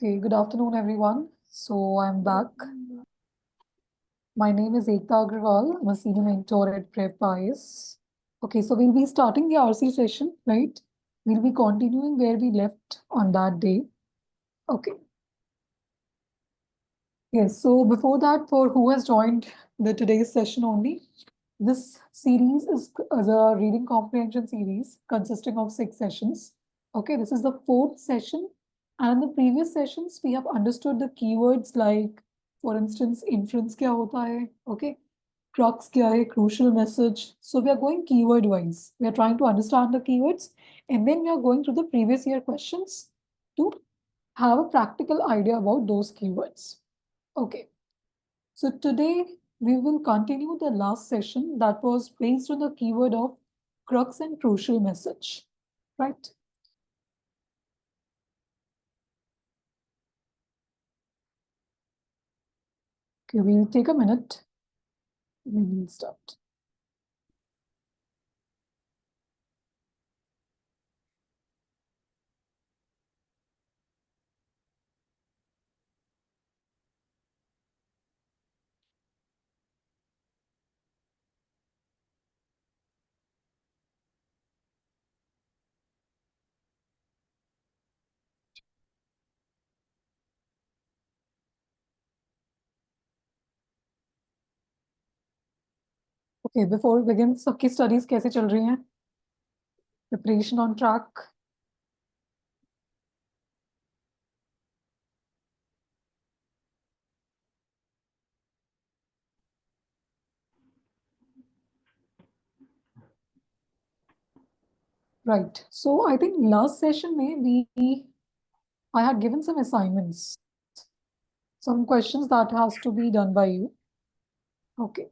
Okay, good afternoon, everyone. So I'm back. My name is Ekta Agrawal. I'm a senior mentor at Prepp IS. Okay, so we'll be starting the RC session, right? We'll be continuing where we left on that day. Okay. Yes, so before that, for who has joined the today's session only, this series is a reading comprehension series consisting of 6 sessions. Okay, this is the 4th session. And in the previous sessions, we have understood the keywords like, for instance, inference kya hota hai, okay, crux kya hai, crucial message. So we are going keyword wise. We are trying to understand the keywords, and then we are going through the previous year questions to have a practical idea about those keywords. Okay, so today we will continue the last session that was based on the keyword of crux and crucial message, right? Okay, we'll take a minute. We will start. Okay, before we begin, सबकी studies कैसे चल रही हैं? Preparation on track? Right. So I think last session I had given some assignments, some questions that has to be done by you. Okay.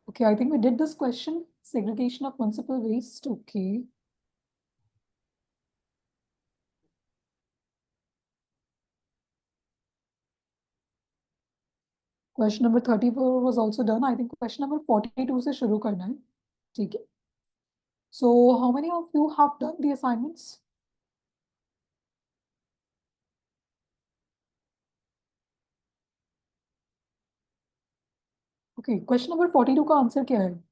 Okay, I think we did this question, segregation of municipal waste. Okay. Question number 34 was also done. I think question number 42 से शुरू करना है. ठीक है. So how many of you have done the assignments? Okay, question number 42 का answer क्या है?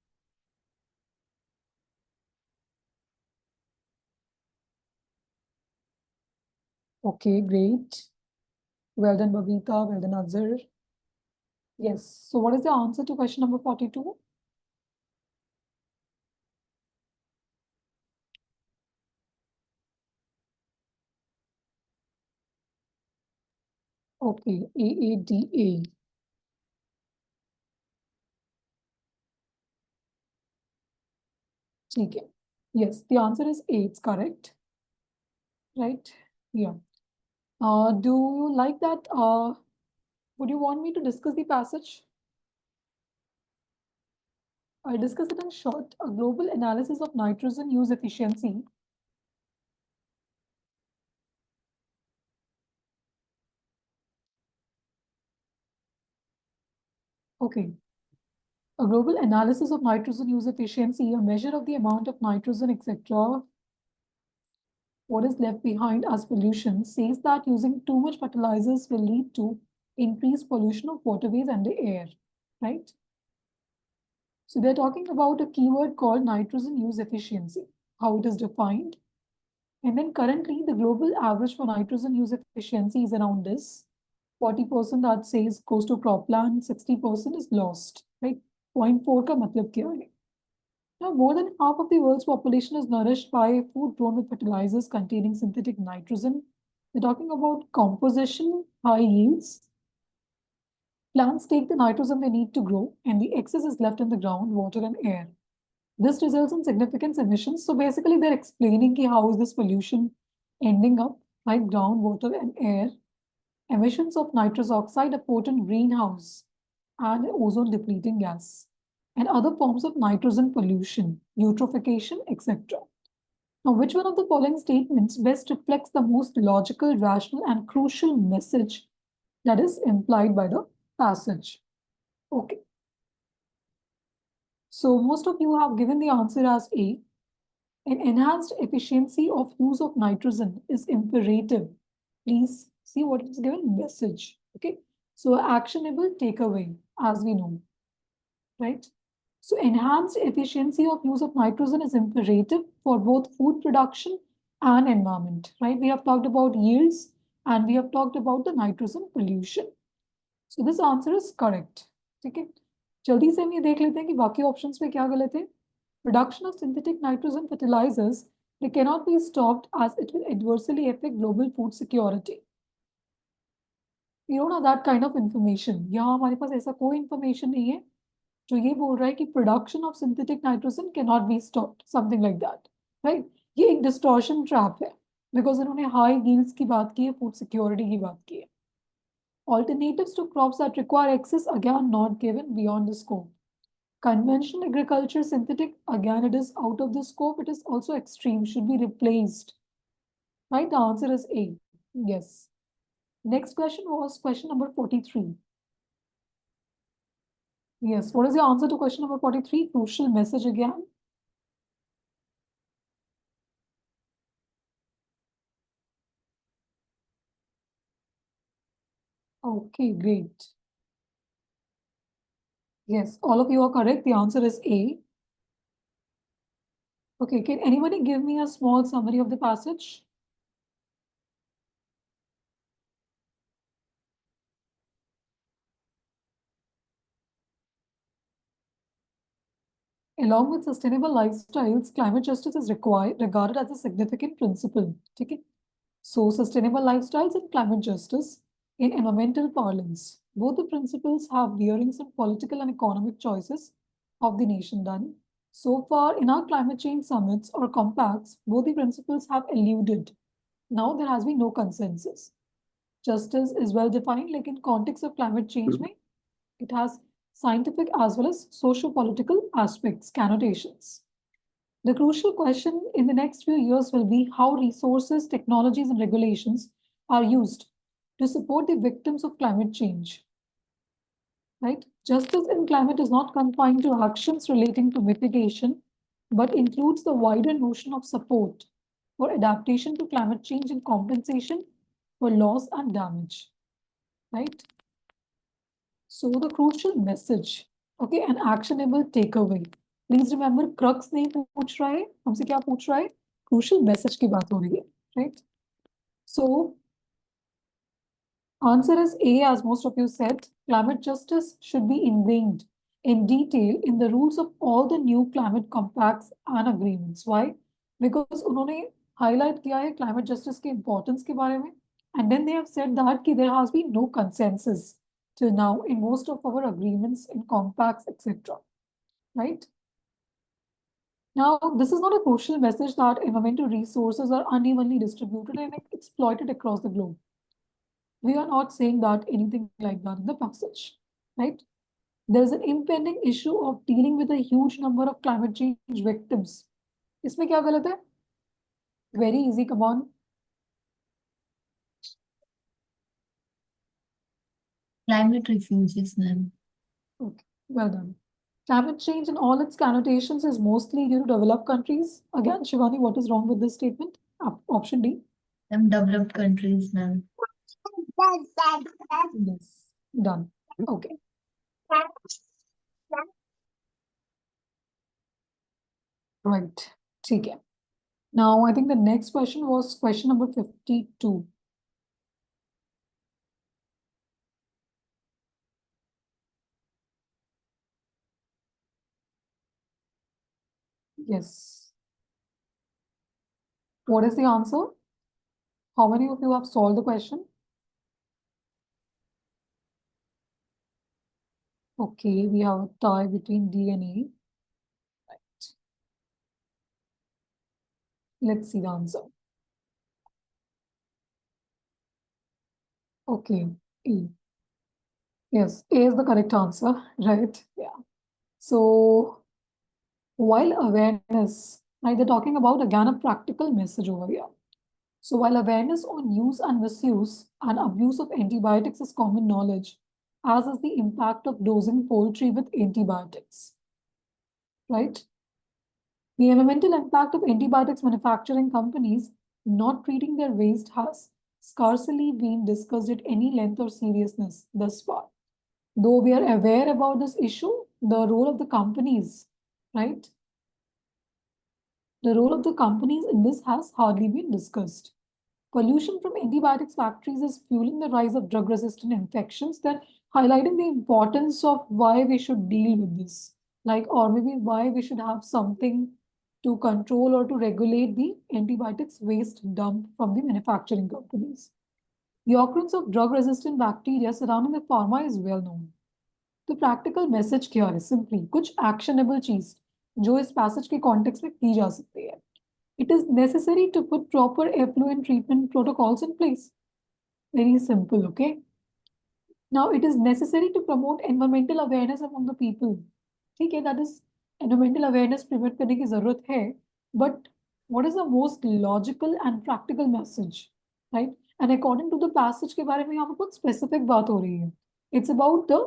Okay, great. Well done, Babita. Well done, Azhar. Yes. So what is the answer to question number 42? Okay, AADA. ठीक है. Yes, the answer is A. It's correct. Right? Yeah. Do you like that? Would you want me to discuss the passage? I'll discuss it in short. A global analysis of nitrogen use efficiency. Okay. A global analysis of nitrogen use efficiency, a measure of the amount of nitrogen, etc., what is left behind as pollution, says that using too much fertilizers will lead to increased pollution of waterways and the air, right? So they're talking about a keyword called nitrogen use efficiency, how it is defined. And then currently the global average for nitrogen use efficiency is around this. 40% that says goes to cropland, 60% is lost, right? 0.4 का मतलब क्या है? Now, more than half of the world's population is nourished by food grown with fertilizers containing synthetic nitrogen. We're talking about composition, high yields. Plants take the nitrogen they need to grow, and the excess is left in the ground, water, and air. This results in significant emissions. So basically, they're explaining how is this pollution ending up like groundwater and air. Emissions of nitrous oxide, a potent greenhouse and ozone depleting gas, and other forms of nitrogen pollution, eutrophication, etc. Now, which one of the following statements best reflects the most logical, rational, and crucial message that is implied by the passage? Okay. So most of you have given the answer as A. An enhanced efficiency of use of nitrogen is imperative. Please see what is given, message. Okay. So actionable takeaway, as we know, right? So enhanced efficiency of use of nitrogen is imperative for both food production and environment, right? We have talked about yields and we have talked about the nitrogen pollution. So this answer is correct. ठीक है, जल्दी से हम ये देख लेते हैं कि बाकी ऑप्शंस में क्या गलत है. Production of synthetic nitrogen fertilizers, they cannot be stopped as it will adversely affect global food security. We don't have that kind of information. यहाँ हमारे पास ऐसा कोई information नहीं है जो ये बोल रहा है कि production of synthetic nitrogen cannot be stopped, something like that, right? ये एक distortion trap है, because इन्होंने high yields की बात की है, food security की बात की है. Alternatives to crops that require excess, again not given, beyond the scope. Conventional agriculture, synthetic, again it is out of the scope, it is also extreme, should be replaced. Right, the answer is A. Yes. Next question was question number 43. Yes, what is the answer to question number 43? Crucial message again. Okay, great. Yes, all of you are correct. The answer is A. Okay, can anybody give me a small summary of the passage? Along with sustainable lifestyles, climate justice is regarded as a significant principle. Okay? So, sustainable lifestyles and climate justice in environmental parlance. Both the principles have bearings on political and economic choices of the nation done. So far, in our climate change summits or compacts, both the principles have eluded. Now there has been no consensus. Justice is well defined, like in context of climate change, it has scientific as well as socio-political aspects, connotations. The crucial question in the next few years will be how resources, technologies, and regulations are used to support the victims of climate change. Right? Justice in climate is not confined to actions relating to mitigation, but includes the wider notion of support for adaptation to climate change and compensation for loss and damage. Right? So the crucial message, okay, an actionable takeaway. Please remember, crux नहीं पूछ रहा है, हमसे क्या पूछ रहा है? Crucial message की बात हो रही है, right? So answer is A, as most of you said. Climate justice should be ingrained in detail in the rules of all the new climate compacts and agreements. Why? Because उन्होंने highlight किया है climate justice के importance के बारे में, and then they have said that कि there has been no consensus till now in most of our agreements, in compacts, etc. Right? Now, this is not a crucial message that environmental resources are unevenly distributed and exploited across the globe. We are not saying that anything like that in the passage, right? There is an impending issue of dealing with a huge number of climate change victims. इसमें क्या गलत है? Very easy, come on. Climate refugees, ma'am. Okay, well done. Climate change in all its connotations is mostly due to developed countries. Again, Shivani, what is wrong with this statement? Option D. Developed countries, ma'am. Yes, done. Okay. Right. ठीक है. Now, I think the next question was question number 52. Yes. What is the answer? How many of you have solved the question? Okay, we have a tie between D and E. Right. Let's see the answer. Okay, E. Yes, A is the correct answer, right? Yeah. So, while awareness Right? They're talking about, again, a practical message over here. So while awareness on use and misuse and abuse of antibiotics is common knowledge, as is the impact of dosing poultry with antibiotics, right? The environmental impact of antibiotics manufacturing companies not treating their waste has scarcely been discussed at any length or seriousness thus far. Though we are aware about this issue, the role of the companies, right? The role of the companies in this has hardly been discussed. Pollution from antibiotics factories is fueling the rise of drug-resistant infections. They're highlighting the importance of why we should deal with this, like, or maybe why we should have something to control or to regulate the antibiotics waste dump from the manufacturing companies. The occurrence of drug-resistant bacteria surrounding the pharma is well known. तो practical message क्या है simply कुछ actionable चीज जो इस passage के context में की जा सकती है It is necessary to put proper effluent treatment protocols in place. Very simple, okay? Now, it is necessary to promote environmental awareness among the people. ठीक है, that is environmental awareness promote करने की जरूरत है, but what is the most logical and practical message, right? And according to the passage के बारे में यहाँ पर बहुत specific बात हो रही है. It's about the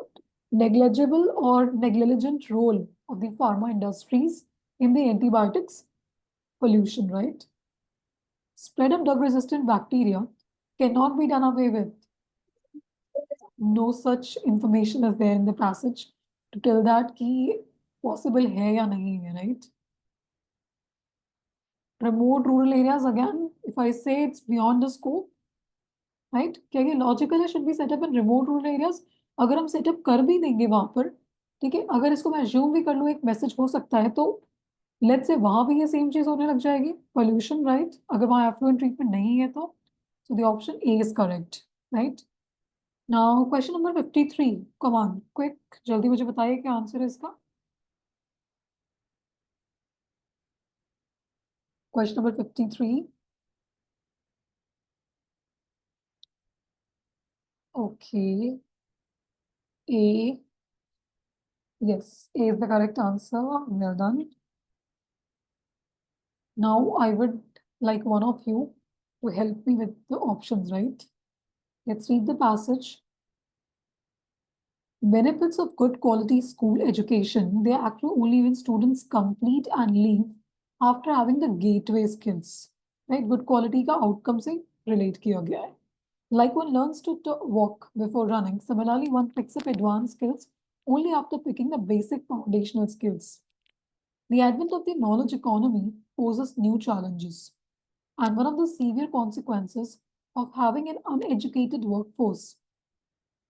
negligible or negligent role of the pharma industries in the antibiotics pollution, right? Spread of drug-resistant bacteria cannot be done away with. No such information is there in the passage to tell that कि possible है या नहीं है, right? Remote rural areas, again, if I say it's beyond the scope, right? क्या ये logical है should be set up in remote rural areas? अगर हम सेटअप कर भी देंगे वहां पर, ठीक है, अगर इसको मैं assume भी कर लूँ एक मैसेज हो सकता है, तो लेट्स से वहां भी ये सेम चीज होने लग जाएगी, पोल्यूशन, राइट? अगर वहां एफ्लुएंट ट्रीटमेंट नहीं है तो the option A is correct, right? Now question number 53, come on quick, जल्दी मुझे बताइए क्या आंसर है इसका. Question number 53. Okay, A, yes, A is the correct answer. Well done. Now I would like one of you to help me with the options, right? Let's read the passage. Benefits of good quality school education, they accrue only when students complete and leave after having the gateway skills. Right? Good quality का outcome से relate किया गया है. Like one learns to walk before running, similarly one picks up advanced skills only after picking the basic foundational skills. The advent of the knowledge economy poses new challenges, and one of the severe consequences of having an uneducated workforce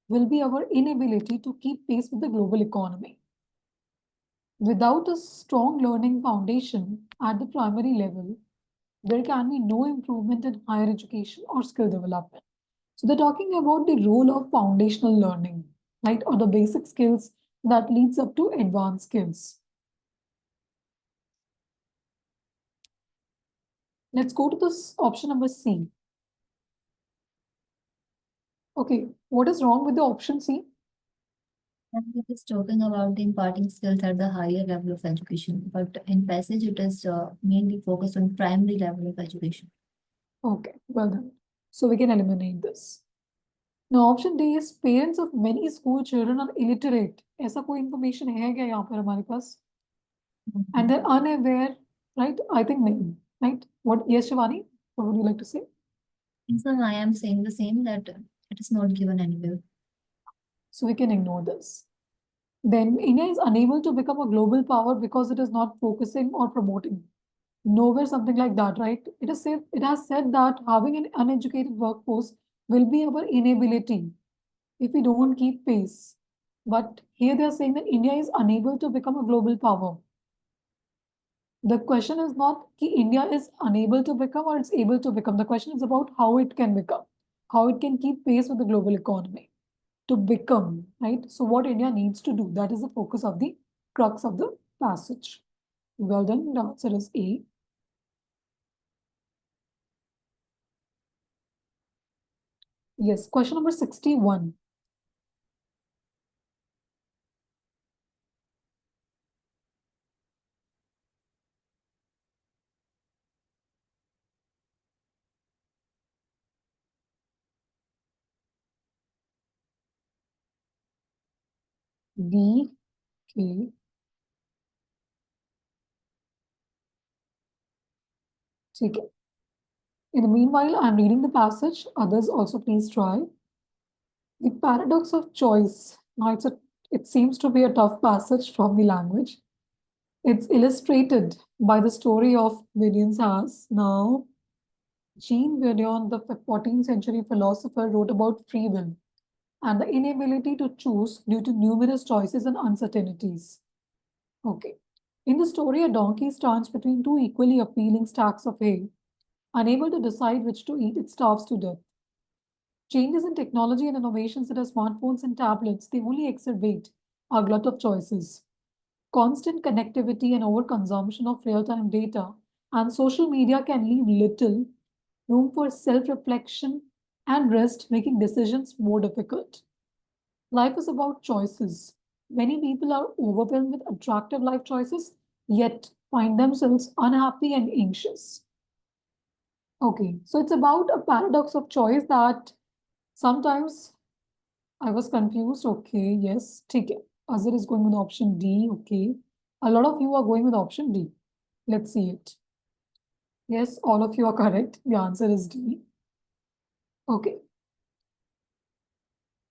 will be our inability to keep pace with the global economy. Without a strong learning foundation at the primary level, there can be no improvement in higher education or skill development. So they're talking about the role of foundational learning, right? Or the basic skills that leads up to advanced skills. Let's go to this option number C. Okay, what is wrong with the option C? And it is talking about the imparting skills at the higher level of education, but in passage it is mainly focused on primary level of education. Okay, well done. So we can eliminate this. Now option D is parents of many school children are illiterate. ऐसा कोई information है क्या यहाँ पर हमारे पास? And they're unaware, right? I think नहीं, right? What? Yes, Shivani, what would you like to say? So I am saying the same, that it is not given anywhere. So we can ignore this. Then India is unable to become a global power because it is not focusing or promoting. Nowhere something like that, right? It has said that having an uneducated workforce will be our inability if we don't keep pace. But here they are saying that India is unable to become a global power. The question is not that India is unable to become or it's able to become. The question is about how it can become, how it can keep pace with the global economy to become, right? So what India needs to do, that is the focus of the crux of the passage. Well done, the answer is A. Yes, question number 61. D. Okay. Take it. In the meanwhile, I'm reading the passage. Others also please try. The paradox of choice. Now, it seems to be a tough passage from the language. It's illustrated by the story of Vidian's House. Now, Jean Vidian, the 14th century philosopher, wrote about free will and the inability to choose due to numerous choices and uncertainties. Okay. In the story, a donkey stands between two equally appealing stacks of hay. Unable to decide which to eat, it starves to death. Changes in technology and innovations such as smartphones and tablets, they only exacerbate our glut of choices. Constant connectivity and overconsumption of real-time data and social media can leave little room for self-reflection and rest, making decisions more difficult. Life is about choices. Many people are overwhelmed with attractive life choices, yet find themselves unhappy and anxious. Okay, so it's about a paradox of choice that sometimes I was confused. Okay, yes, take it. Azir is going with option D. Okay, a lot of you are going with option D. Let's see it. Yes, all of you are correct. The answer is D. Okay.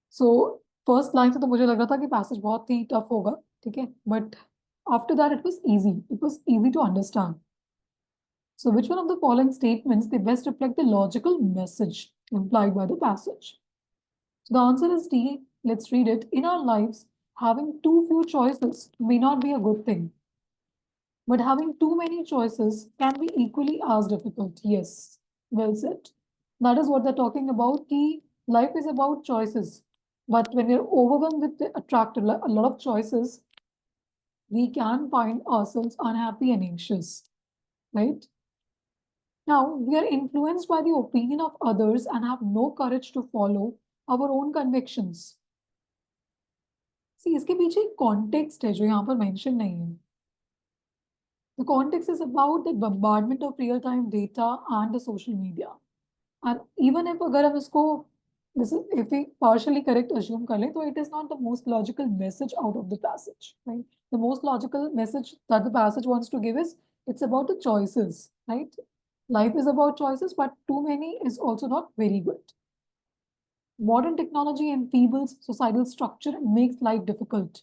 So first line से तो मुझे लग रहा था कि passage बहुत ही tough होगा, ठीक है, but after that it was easy to understand. So which one of the following statements they best reflect the logical message implied by the passage? So the answer is D. Let's read it. In our lives, having too few choices may not be a good thing, but having too many choices can be equally as difficult. Yes, well said. That is what they're talking about. Ki life is about choices, but when we're overwhelmed with the attractive, a lot of choices, we can find ourselves unhappy and anxious, right? Now, we are influenced by the opinion of others and have no courage to follow our own convictions. See, इसके पीछे एक context है जो यहाँ पर mention नहीं है. The context is about the bombardment of real-time data and the social media. And even if अगर हम इसको if we partially correct assume कर लें, तो it is not the most logical message out of the passage, right? The most logical message that the passage wants to give is it's about the choices, right? Life is about choices, but too many is also not very good. Modern technology enfeebles societal structure and makes life difficult.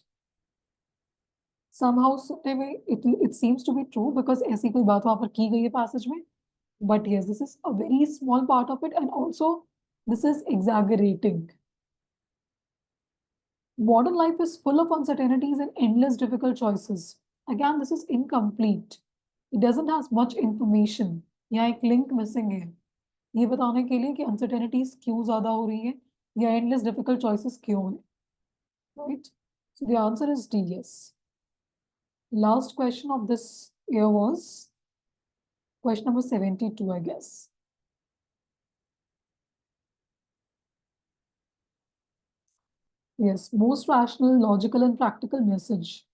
Somehow, it seems to be true because ऐसी कोई बात वहाँ पर की गई है passage में. But yes, this is a very small part of it, and also this is exaggerating. Modern life is full of uncertainties and endless difficult choices. Again, this is incomplete. It doesn't have much information. यहाँ एक link missing है. ये बताने के लिए कि uncertainties क्यों ज़्यादा हो रही है या endless difficult choices क्यों हैं. Right? So the answer is D, yes. Last question of this year was question number 72, I guess. Yes, most rational, logical, and practical message.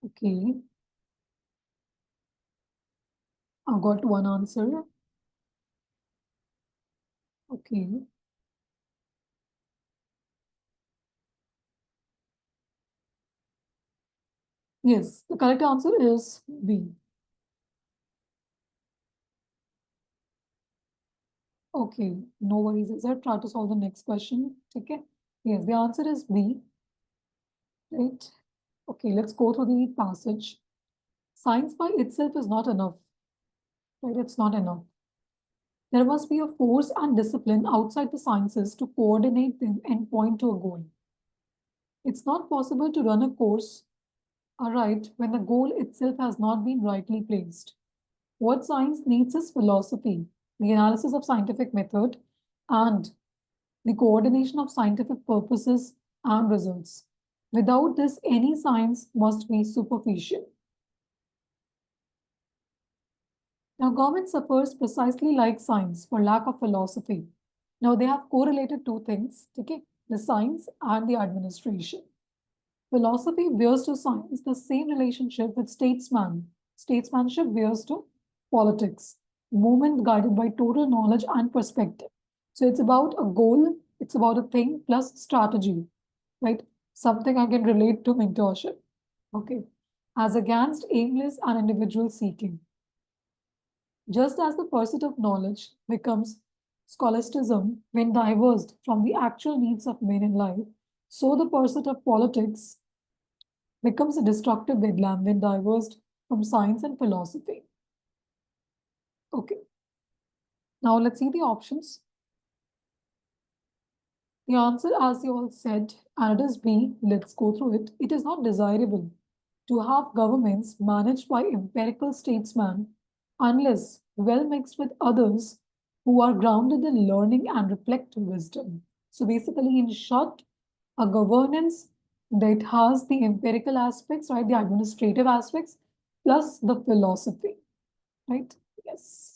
Okay. I got one answer. Okay. Yes, the correct answer is B. Okay, no worries. Let's try to solve the next question. Okay. Yes, the answer is B. Right. Okay, let's go through the passage. Science by itself is not enough. Right, it's not enough. There must be a force and discipline outside the sciences to coordinate them and point to a goal. It's not possible to run a course aright when the goal itself has not been rightly placed. What science needs is philosophy, the analysis of scientific method, and the coordination of scientific purposes and results. Without this, any science must be superficial. Now, government suffers precisely like science for lack of philosophy. Now, they have correlated two things, okay? The science and the administration. Philosophy bears to science the same relationship with statesmanship bears to politics, movement guided by total knowledge and perspective. So it's about a goal, it's about a thing plus strategy, right? Something I can relate to mentorship. Okay. As against aimless and individual seeking. Just as the pursuit of knowledge becomes scholasticism when diverged from the actual needs of men in life, so the pursuit of politics becomes a destructive bedlam when diverged from science and philosophy. Okay, now let's see the options. The answer, as you all said, and it is B, let's go through it. It is not desirable to have governments managed by empirical statesmen unless well mixed with others who are grounded in learning and reflective wisdom. So basically, in short, a governance that has the empirical aspects, right, the administrative aspects, plus the philosophy, right? Yes.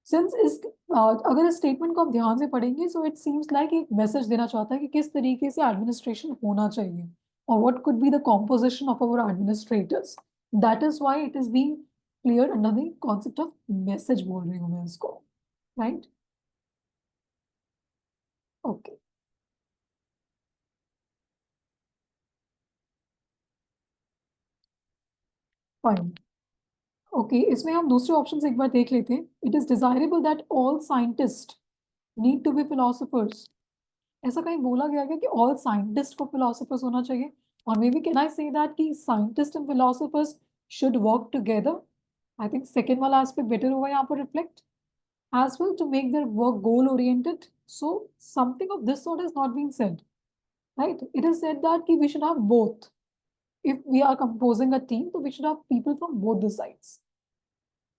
Since इस अगर इस statement को आप ध्यान से पढ़ेंगे so it seems like एक message देना चाहता है कि किस तरीके से एडमिनिस्ट्रेशन होना चाहिए और what could be the composition of our administrators that is why it is being clear under the concept of message बोल रही हूँ मैं इसको राइट ओके फाइन ओके इसमें हम दूसरे ऑप्शन एक बार देख लेते हैं it is desirable that all scientist need to be philosophers ऐसा कहीं बोला गया है कि ऑल साइंटिस्ट को फिलोसोफर्स होना चाहिए और may be can I say that कि scientist and philosophers should work together I think second वाला एस्पेक्ट बेटर होगा यहाँ पर reflect as well to make their work goal oriented. So something of this sort has not been said, right? It is said that we should have both. If we are composing a team, so we should have people from both the sides.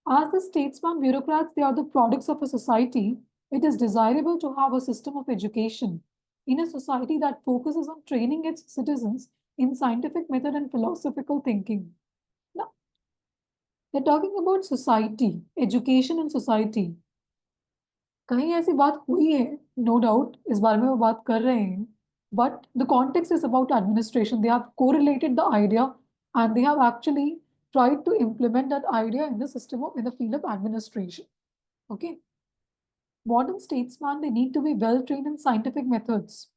As the statesman bureaucrats, they are the products of a society. It is desirable to have a system of education in a society that focuses on training its citizens in scientific method and philosophical thinking. Now, they're talking about society, education and society. कहीं ऐसी बात हुई है, no doubt, इस बारे में वो बात कर रहे हैं, but the context is about administration. They have correlated the idea and they have actually tried to implement that idea in the system of, in the field of administration. Okay. Modern statesmen, they need to be well trained in scientific methods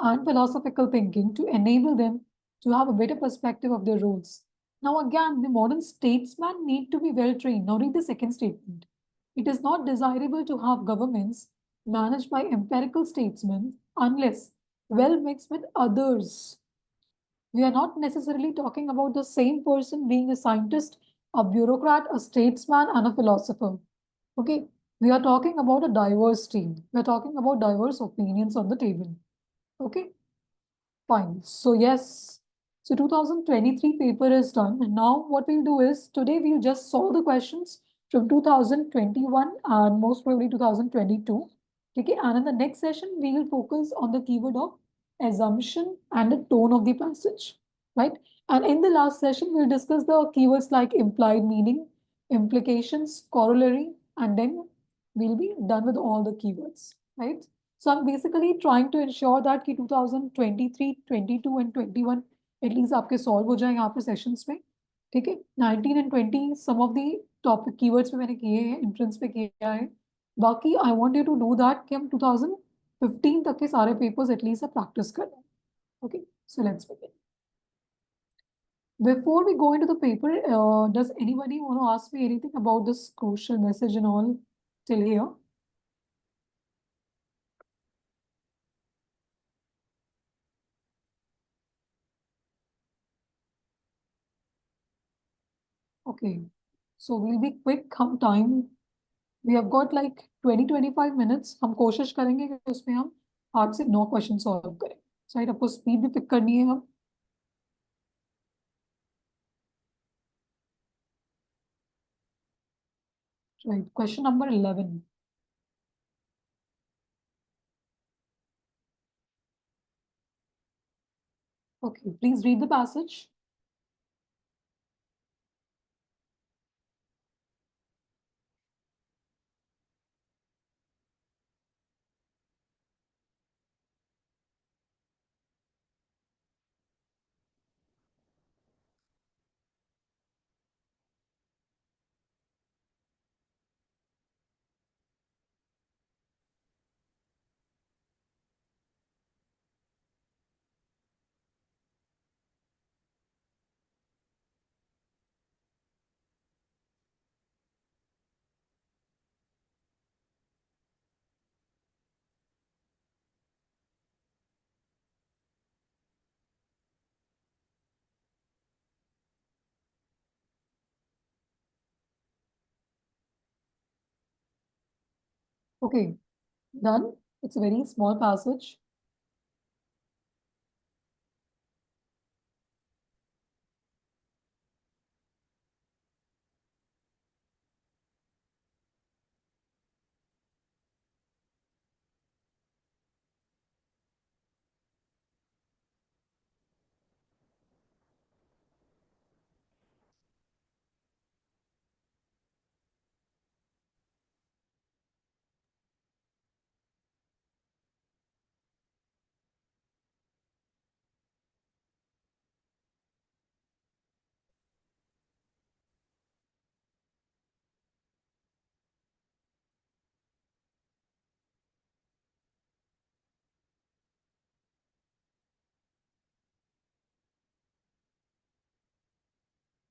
and philosophical thinking to enable them to have a better perspective of their roles. Now, again, the modern statesmen need to be well trained. Now, read the second statement. It is not desirable to have governments managed by empirical statesmen unless well mixed with others. We are not necessarily talking about the same person being a scientist, a bureaucrat, a statesman, and a philosopher. Okay, we are talking about a diverse team. We are talking about diverse opinions on the table. Okay, fine. So yes, so 2023 paper is done. And now what we'll do is today we'll just solve the questions from 2021 and most probably 2022. Okay, and in the next session, we will focus on the keyword of assumption and the tone of the passage, right? And in the last session, we'll discuss the keywords like implied meaning, implications, corollary, and then we'll be done with all the keywords, right? So I'm basically trying to ensure that कि 2023, 22 and 21 at least आपके solve हो जाए यहाँ पे sessions में, ठीक है? 19 and 20 some of the topic keywords पे मैंने किए हैं, entrance पे किया है. बाकी I want you to do that कि हम 2015 तक के सारे papers at least practice कर लें. Okay, so let's begin. Before we go into the paper, does anybody want to ask me anything about this crucial message and all till here? Okay, so we'll be quick. हम time we have got like 20-25 minutes. हम कोशिश करेंगे कि उसमें हम 8 से 9 question solve करें. Right, आपको स्पीड भी पिक करनी है हम. Right, question number 11. Okay, please read the passage. Okay, done. It's a very small passage.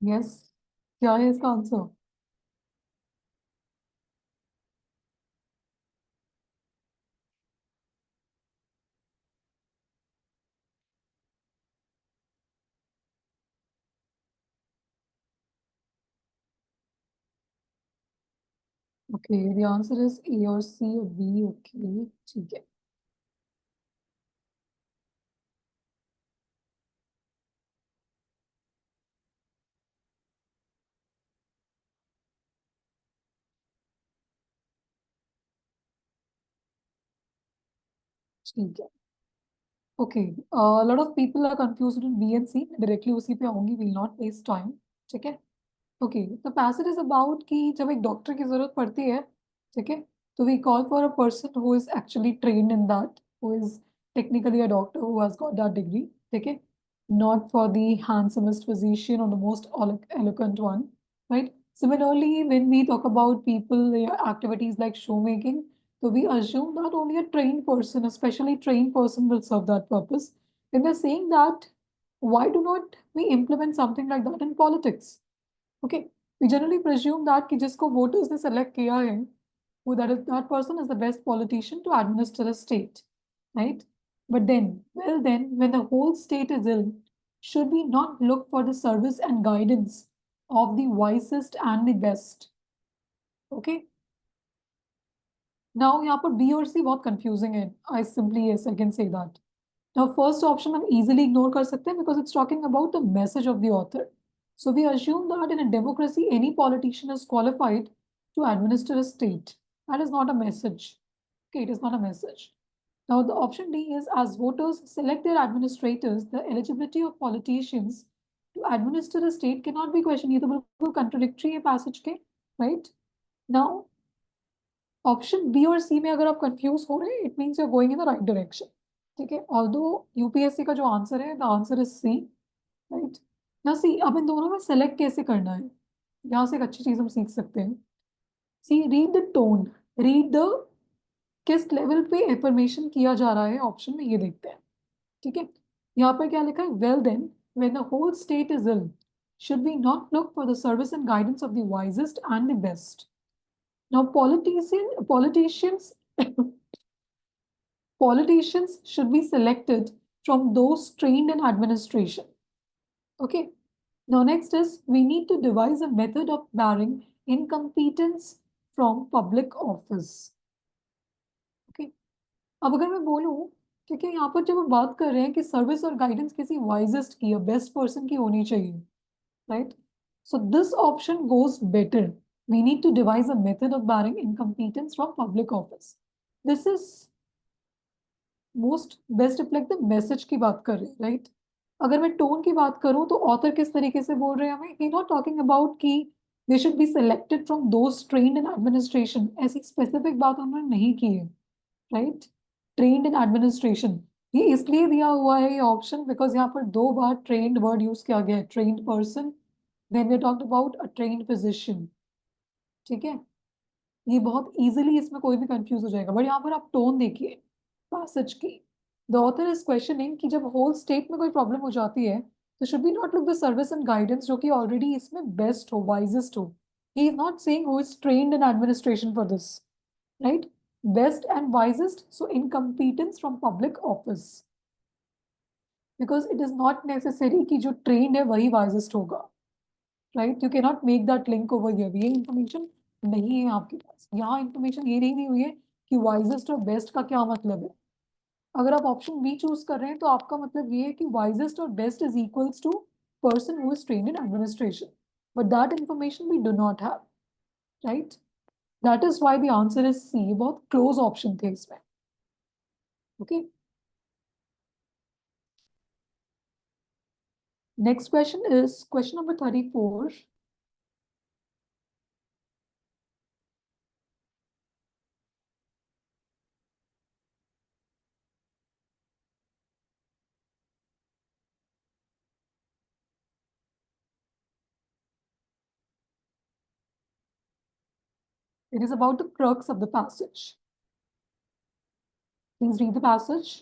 Yes. क्या है इसका answer? Okay, the answer is A or C or B. Okay, ठीक है. ठीक है. Okay, a lot of people are confused between B and C. Directly उसी पे आऊंगी. Will not waste time. ठीक है. Okay, the passage is about कि जब एक डॉक्टर की जरूरत पड़ती है, ठीक है, तो we call for a person who is actually trained in that, who is technically a doctor who has got that degree, ठीक है, not for the handsomest physician or the most eloquent one, right? Similarly, when we talk about people, their activities like showmaking, so we assume that only a trained person, especially trained person, will serve that purpose. When they're saying that, why do not we implement something like that in politics? Okay, we generally presume that कि जिसको voters ने select किया है, who that person is the best politician to administer a state, right? But then, well then, when the whole state is ill, should we not look for the service and guidance of the wisest and the best? Okay. Now यहाँ पर B और C बहुत confusing है. I simply yes, I can say that. Now, first option हम easily ignore कर सकते हैं because it's talking about the message of the author. So we assume that in a democracy, any politician is qualified to administer a state. That is not a message. Okay, it is not a message. Now, the option D is as voters select their administrators, the eligibility of politicians to administer a state cannot be questioned. ये तो बिल्कुल contradictory है passage के, right? Now, option B और C में अगर आप confuse हो रहे हैं, it means you're going in the right direction. ठीक है, although UPSC का जो आंसर है, the answer is C, right? Now see, अब इन दोनों में select कैसे करना है? यहाँ से एक अच्छी चीज हम सीख सकते हैं. See, read the tone, read the किस लेवल पे एफर्मेशन किया जा रहा है ऑप्शन में, ये देखते हैं. ठीक है, यहाँ पर क्या लिखा है? Well then when the whole state is ill should we not look for the service and guidance of the wisest and the best? Now politicians should be selected from those trained in administration. Okay. Now next is we need to devise a method of barring incompetence from public office. Okay. अब अगर मैं बोलूं, क्योंकि यहाँ पर जब हम बात कर रहे हैं कि सर्विस और गाइडेंस किसी वाइजेस्ट की या बेस्ट पर्सन की होनी चाहिए, right? So this option goes better. We need to devise a method of barring incompetence from public office. This is most best reflect the message की बात कर रहे हैं, राइट? अगर मैं टोन की बात करूं तो ऑथर किस तरीके से बोल रहे हैं हमें? ही नॉट टॉकिंग अबाउट कि they should be selected from those trained in administration. ऐसी स्पेसिफिक बात उन्होंने नहीं की है, राइट? ट्रेन्ड इन एडमिनिस्ट्रेशन ये इसलिए दिया हुआ है ये ऑप्शन बिकॉज यहाँ पर दो बार ट्रेन्ड वर्ड यूज किया गया है. Trained person, then we talked about a trained physician. ठीक है, ये बहुत इजीली इसमें कोई भी कंफ्यूज हो जाएगा. बट यहाँ पर आप टोन देखिए पैसेज की. द ऑथर इज क्वेश्चनिंग कि जब होल स्टेट में कोई प्रॉब्लम हो जाती है तो should be not look the service and guidance जो कि ऑलरेडी इसमें बेस्ट हो, वाइजेस्ट हो. He is not saying who is trained in administration for this, right? Best and wisest, so incompetence from public office. Because it is not necessary कि जो trained है वही wisest होगा, right? You cannot make that link over here. ये information नहीं है आपके पास. यहाँ information ये नहीं दी हुई है कि वाइजेस्ट और बेस्ट का क्या मतलब है। अगर आप ऑप्शन बी चूज कर रहे हैं तो आपका मतलब ये है कि वाइजेस्ट और best is equals to person who is trained in administration, but that information we do not have, right. That is why the answer is C. बहुत क्लोज ऑप्शन थे इसमें। Okay, next question is question number 34. It is about the crux of the passage. Please read the passage.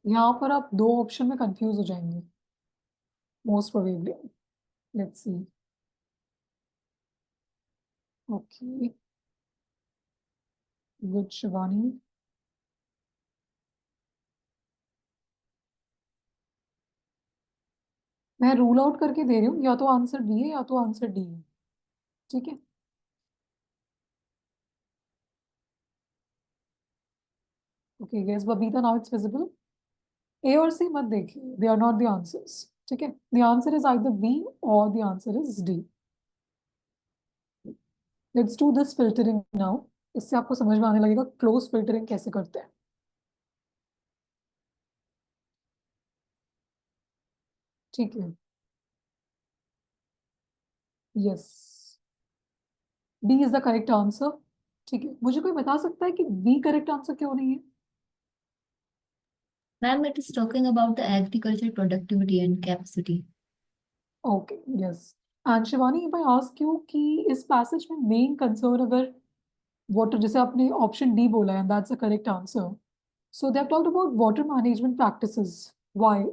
यहाँ पर आप दो option में confuse हो जाएंगे most probably. Let's see. Okay, good Shivani. मैं रूल आउट करके दे रही हूँ, या तो आंसर बी है या तो आंसर डी है, ठीक है। Okay guess Babita, now it's visible. A और सी मत देखिए, they are not the answers, ठीक है। The answer is either B और the answer is D. Let's do this filtering now. इससे आपको समझ में आने लगेगा क्लोज फिल्टरिंग कैसे करते हैं। ठीक है, yes, D is the correct answer. ठीक है, मुझे कोई बता सकता है कि बी करेक्ट आंसर क्यों नहीं है? Ma'am, it is talking about the agriculture productivity and capacity. Okay, yes. And Shivani, if I ask you कि इस पैसेज में मेन कंसर्न अगर वाटर, जैसे आपने ऑप्शन डी बोला है, that's the correct answer, so they have talked about water management practices. Why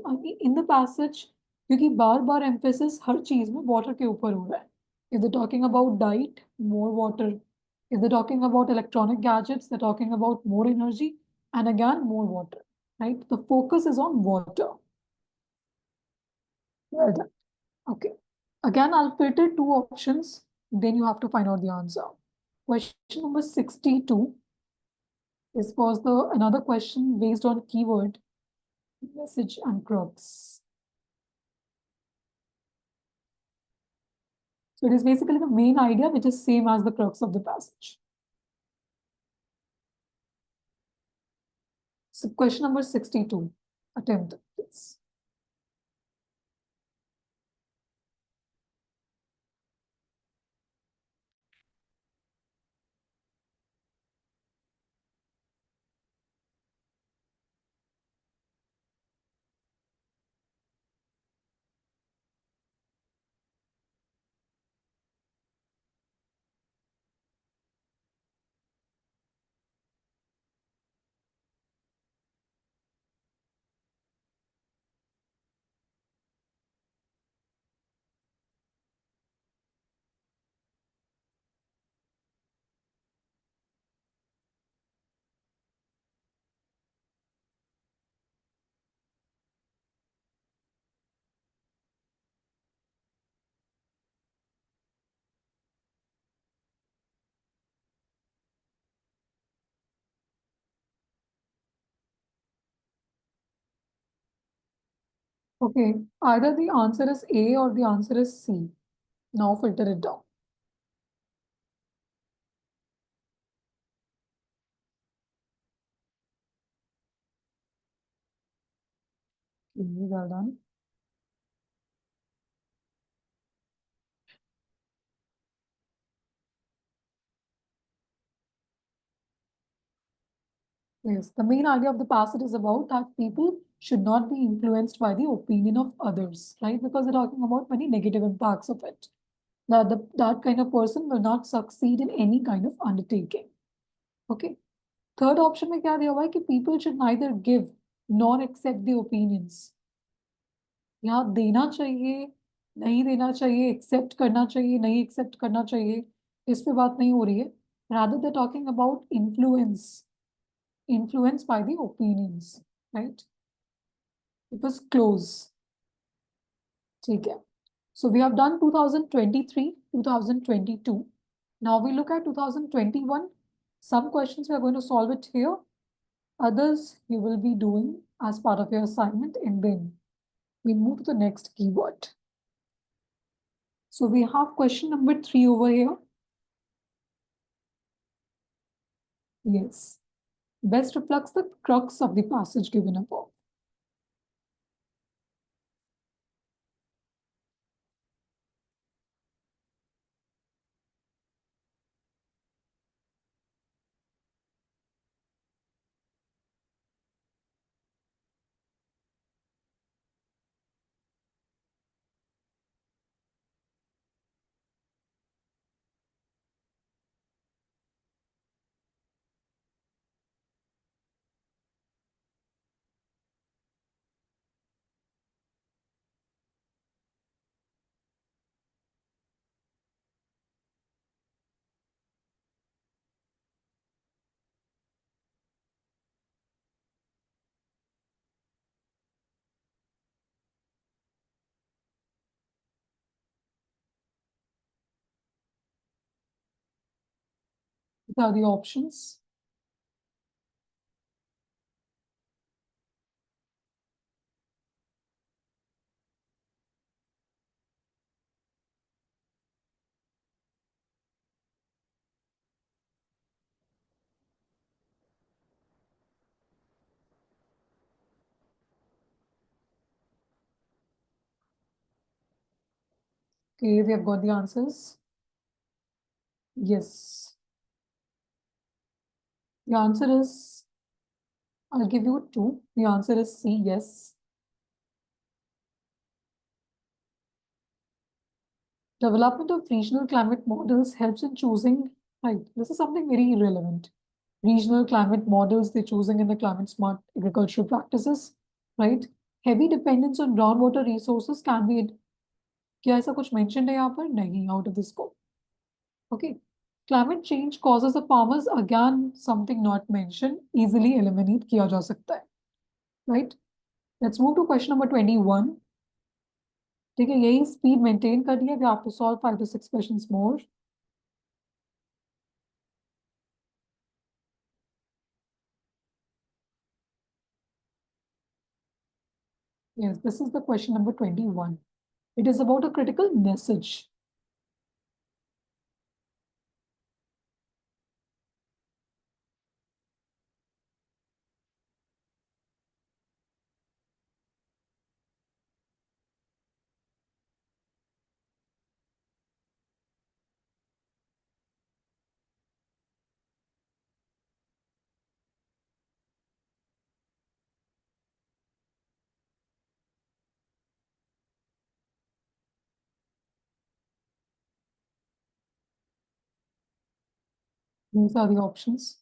in the passage? क्योंकि बार बार emphasis हर चीज में वाटर के ऊपर हो रहा है। If they talking about diet, more water. If they talking about electronic gadgets, they talking about more energy, and again more water, right? The focus is on water. Well done. Okay. Again, I'll filter two options. Then you have to find out the answer. Question number 62 is was the another question based on keyword message and crux. So it is basically the main idea, which is same as the crux of the passage. So question number 62. Attempt this. Okay, either the answer is A or the answer is C. Now filter it down. Okay, well done. Yes, the main idea of the passage is about that people should not be influenced by the opinion of others, right? Because they're talking about many negative impacts of it. That kind of person will not succeed in any kind of undertaking. Okay. Third option में क्या दिया हुआ है कि people should neither give nor accept the opinions. यहाँ देना चाहिए, नहीं देना चाहिए, accept करना चाहिए, नहीं accept करना चाहिए, इस पे बात नहीं हो रही है. Rather they're talking about influence by the opinions, right? It was close. ठीक है. So we have done 2023, 2022. Now we look at 2021. Some questions we are going to solve it here. Others you will be doing as part of your assignment, and then we move to the next keyword. So we have question number 3 over here. Yes. Best reflects the crux of the passage given above. What are the options? Okay, we have got the answers. Yes. The answer is, I'll give you 2. The answer is C, yes. Development of regional climate models helps in choosing, right? This is something very irrelevant. Regional climate models they're choosing in the climate smart agricultural practices, right? Heavy dependence on groundwater resources can be, क्या ऐसा कुछ mentioned है यहाँ पर? नहीं, out of the scope. Okay. Climate change causes the farmers, again, something not mentioned, easily eliminate किया जा सकता है. Right? Let's move to question number 21. ठीक है, यही speed maintain कर दिया. We have to solve 5 to 6 questions more. Yes, this is the question number 21. It is about a critical message. These are the options.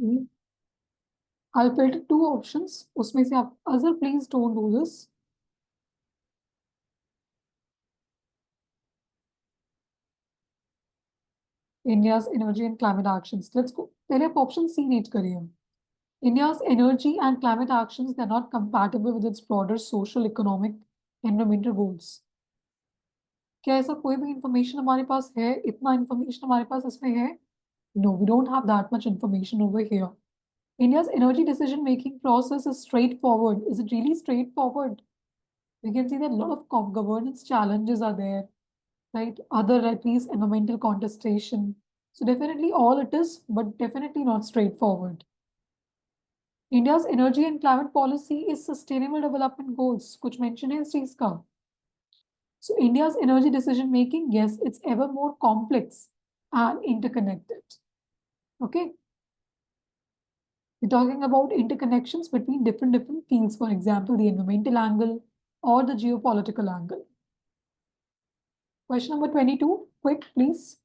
Okay. I'll filter 2 options. उसमें से आप, Azhar, please don't do this. India's energy and climate actions. Let's go. पहले आप option C read करिए. India's energy and climate actions, they're not compatible with its broader social, economic, environmental goals. क्या ऐसा कोई भी information हमारे पास है? इतना information हमारे पास इसमें है? No, we don't have that much information over here. India's energy decision-making process is straightforward. Is it really straightforward? We can see that a lot of governance challenges are there, right? Other, at least, environmental contestation. So definitely all it is, but definitely not straightforward. India's energy and climate policy is sustainable development goals. कुछ mention है इस चीज का? So India's energy decision making, yes, it's ever more complex and interconnected. Okay. We're talking about interconnections between different fields, for example, the environmental angle or the geopolitical angle. Question number 22, quick, please.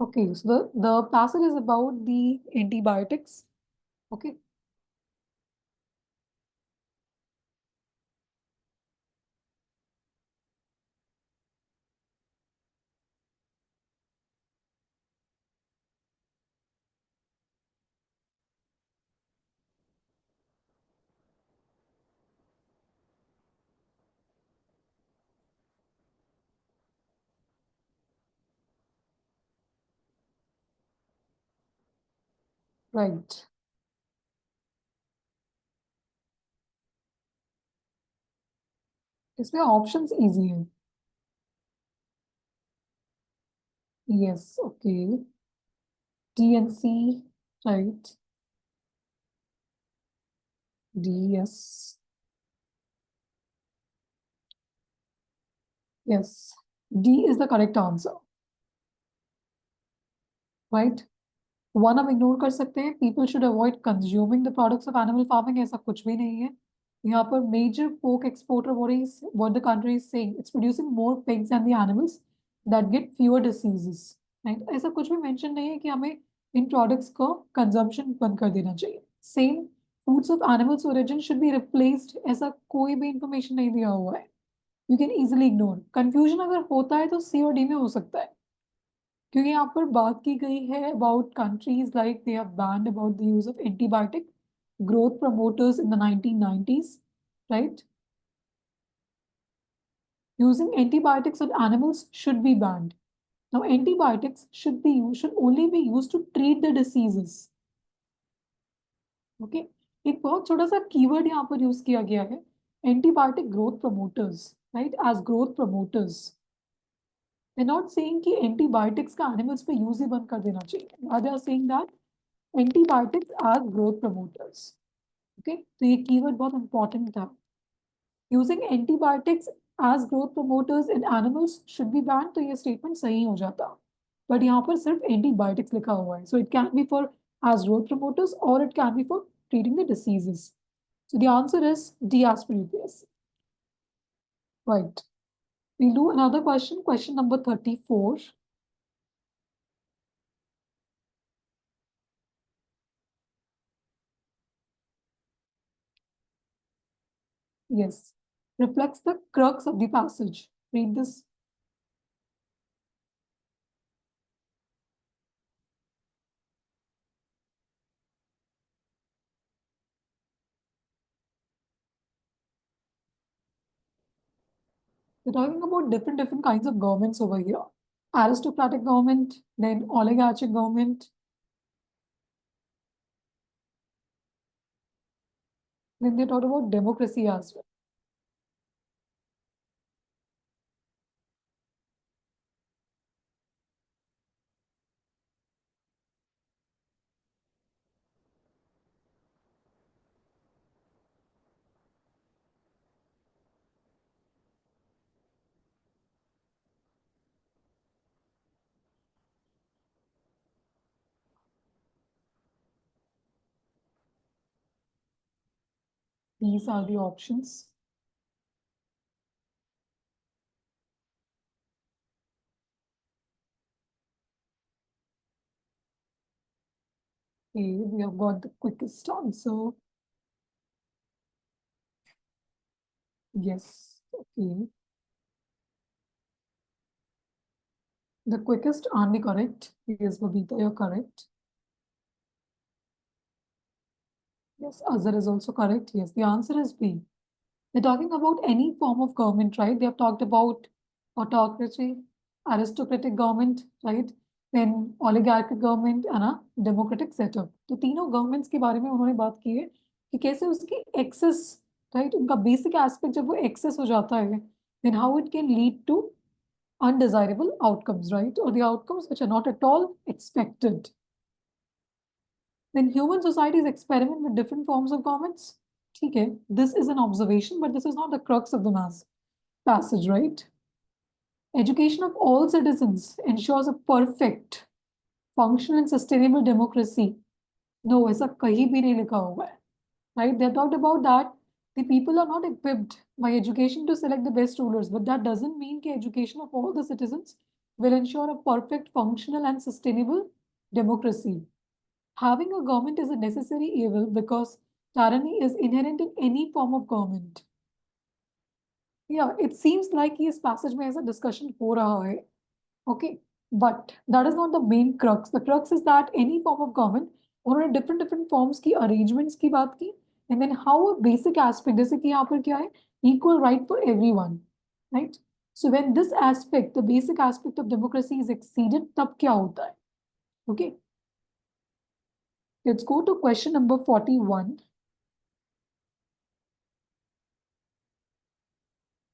Okay, so the passage is about the antibiotics. Okay. Right. इसमें options easy है. Yes, okay. D and C, right. D, yes. Yes. D is the correct answer. Right. One हम ignore कर सकते हैं. People should avoid consuming the products of animal farming. ऐसा कुछ भी नहीं है. यहाँ पर major pork exporter, what the country is saying, it's producing more pigs than the animals that get fewer diseases. Right. ऐसा कुछ भी mention नहीं है कि हमें इन products को consumption बंद कर देना चाहिए. Same foods of animals origin should be replaced. ऐसा कोई भी information नहीं दिया हुआ है. You can easily ignore. Confusion अगर होता है तो C और D में हो सकता है. क्योंकि यहाँ पर बात की गई है about countries like they have banned about the use of antibiotic growth promoters in the 1990s, right? Using antibiotics on animals should be banned. Now, antibiotics should only be used to treat the diseases. Okay? एक बहुत छोटा सा keyword यहाँ पर use किया गया है, antibiotic growth promoters, right? As growth promoters. They're not saying कि antibiotics का animals पे use ही बंद कर देना चाहिए. They are saying that antibiotics are growth promoters. Okay, तो ये कीवर्ड बहुत इंपॉर्टेंट था. Using antibiotics as growth promoters in animals should be banned, तो ये स्टेटमेंट सही हो जाता. बट यहाँ पर सिर्फ antibiotics लिखा हुआ है. So it can be for as growth promoters or it can be for treating the diseases. So the answer is D as per UPSC. Right. We'll do another question, question number 34. Yes, reflects the crux of the passage. Read this. We're talking about different kinds of governments over here. Aristocratic government, then oligarchic government. Then they talk about democracy as well. These are the options. Okay, we have got the quickest answer. Yes, okay. The quickest only correct. Yes, Babita, you're correct. Yes, Azhar is also correct. Yes, the answer is B. They're talking about any form of government, right? They have talked about autocracy, aristocratic government, right? Then oligarchic government and a democratic setup. तो तीनों governments के बारे में उन्होंने बात की है कि कैसे उसकी excess, right? उनका basic aspect जब वो excess हो जाता है, then how it can lead to undesirable outcomes, right? Or the outcomes which are not at all expected. When human societies experiment with different forms of governments, okay, this is an observation, but this is not the crux of the passage, right? Education of all citizens ensures a perfect, functional and sustainable democracy. No, ऐसा कहीं भी नहीं लिखा हुआ है, right? They talked about that the people are not equipped by education to select the best rulers, but that doesn't mean that education of all the citizens will ensure a perfect, functional and sustainable democracy. Having a government is a necessary evil because tyranny is inherent in any form of government. Yeah, it seems like इस passage में ऐसा discussion हो रहा है. Okay, but that is not the main crux. The crux is that any form of government, उन्होंने different forms की arrangements की बात की, and then how a basic aspect, जैसे कि यहाँ पर क्या है, equal right for everyone, right? So when this aspect, the basic aspect of democracy is exceeded, तब क्या होता है? Okay. Let's go to question number 41.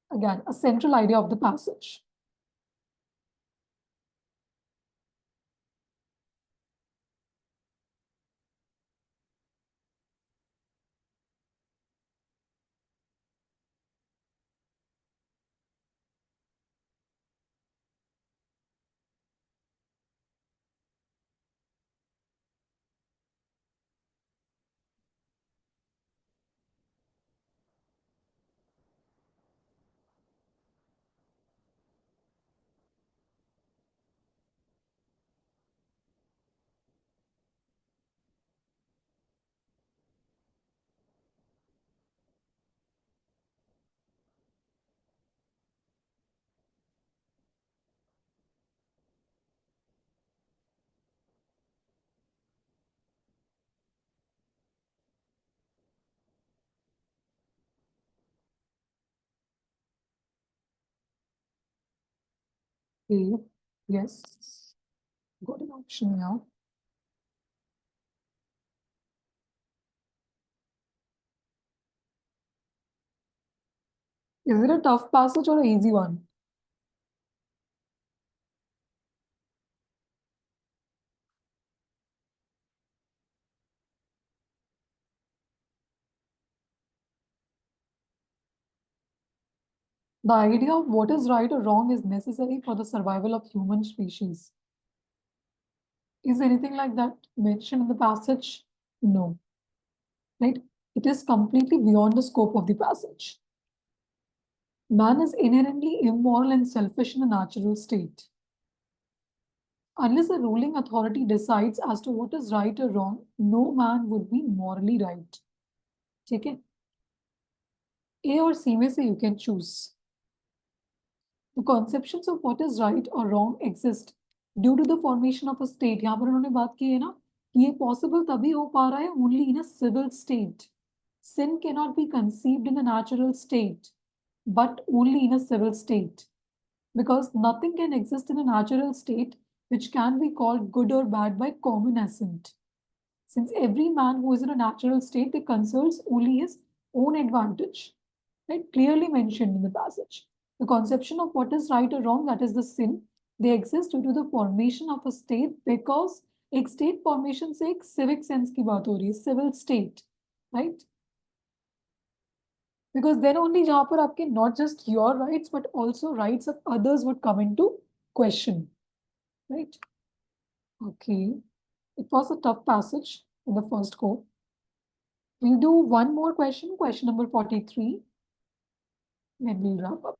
Again, a central idea of the passage. Okay. Yes, got an option now. Is it a tough passage or an easy one? The idea of what is right or wrong is necessary for the survival of human species. Is anything like that mentioned in the passage? No. Right? It is completely beyond the scope of the passage. Man is inherently immoral and selfish in a natural state. Unless a ruling authority decides as to what is right or wrong, no man would be morally right. ठीक है? A or C में से you can choose. The conceptions of what is right or wrong exist due to the formation of a state. यहाँ पर उन्होंने बात की है ना कि ये possible तभी हो पा रहा है only in a civil state. Sin cannot be conceived in a natural state, but only in a civil state. Because nothing can exist in a natural state which can be called good or bad by common assent. Since every man who is in a natural state, they consults only his own advantage. Right? Clearly mentioned in the passage. The conception of what is right or wrong, that is the sin, they exist due to the formation of a state because एक state formation से एक civic sense की बात हो रही है, civil state, right? Because then only जहाँ पर आपके not just your rights but also rights of others would come into question, right? Okay, it was a tough passage in the first go. We'll do one more question, question number 43. Then we'll wrap up.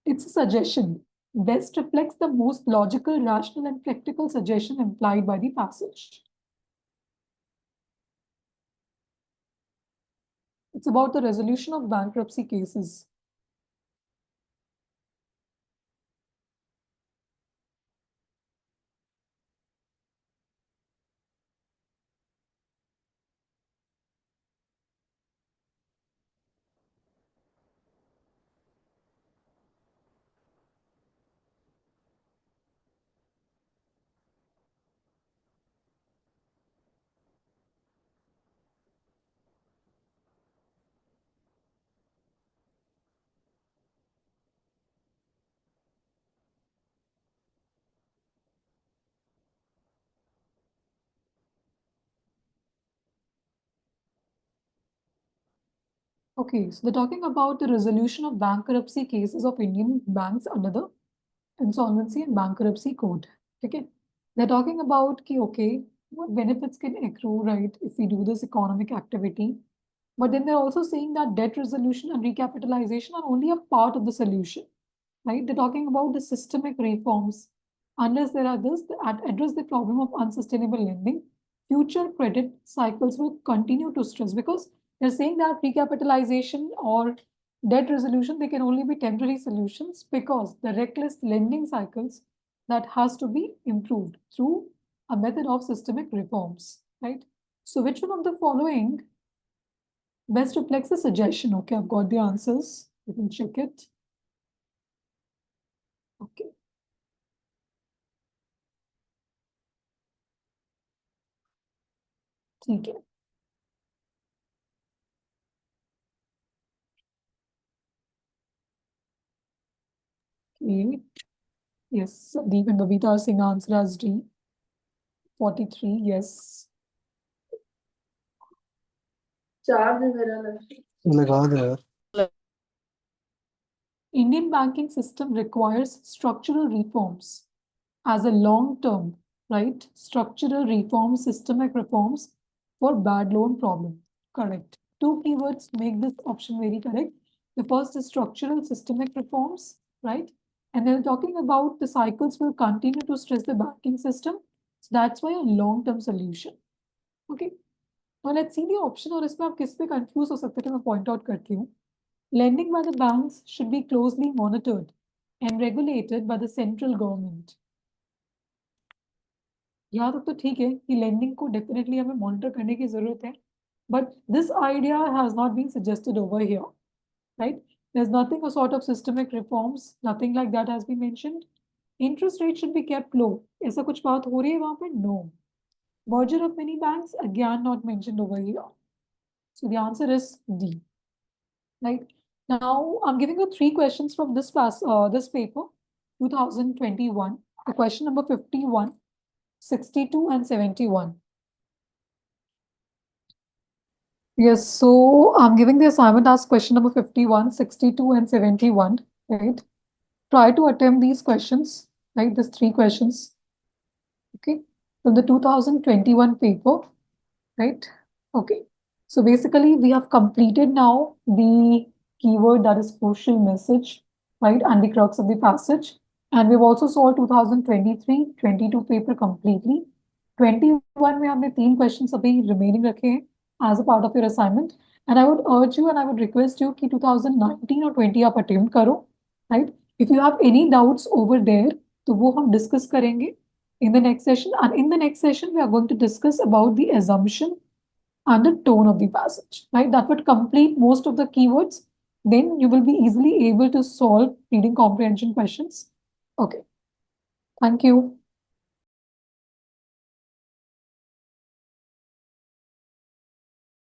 It's a suggestion. Best reflects the most logical, rational, and practical suggestion implied by the passage. It's about the resolution of bankruptcy cases. Okay, so they're talking about the resolution of bankruptcy cases of Indian banks under the Insolvency and Bankruptcy Code. Okay, they're talking about okay, what benefits can accrue, right, if we do this economic activity. But then they're also saying that debt resolution and recapitalization are only a part of the solution, right? They're talking about the systemic reforms. Unless there are this that address the problem of unsustainable lending, future credit cycles will continue to stress, because they're saying that recapitalization or debt resolution, they can only be temporary solutions because the reckless lending cycles that has to be improved through a method of systemic reforms, right? So which one of the following best reflects the suggestion? Okay, I've got the answers. You can check it. Okay. ठीक है. Okay. Yes, Sandeep and Babita are saying answer as D. 43, yes. लगा दे यार. Indian banking system requires structural reforms as a long term, right? Structural reforms, systemic reforms for bad loan problem. Correct. Two keywords make this option very correct. The first is structural systemic reforms, right? And then talking about the cycles will continue to stress the banking system. So that's why a long-term solution. Okay. Now let's see the option, और इसमें आप किस पे confuse हो सकते थे, मैं point out करती हूँ. Lending by the banks should be closely monitored and regulated by the central government. यहाँ तक तो ठीक है कि lending को definitely हमें monitor करने की जरूरत है, but this idea has not been suggested over here, right? There's nothing a sort of systemic reforms, nothing like that has been mentioned. Interest rate should be kept low. ऐसा कुछ बात हो रही है वहाँ पे? No. Merger of many banks, again not mentioned over here. So the answer is D. Right. Now I'm giving you 3 questions from this paper, 2021. The question number 51, 62, and 71. Yes, so I'm giving the assignment as question number 51, 62, and 71. Right. Try to attempt these questions, right? These 3 questions. Okay. From the 2021 paper, right? Okay. So basically, we have completed now the keyword that is crucial message, right? And the crux of the passage. And we've also solved 2023-22 paper completely. 21 में हमने 3 questions अभी remaining रखे हैं as a part of your assignment. And I would urge you and I would request you कि 2019 और 20 आप attempt करो, right? If you have any doubts over there, तो वो हम discuss करेंगे in the next session. And in the next session, we are going to discuss about the assumption and the tone of the passage, right? That would complete most of the keywords. Then you will be easily able to solve reading comprehension questions. Okay. Thank you.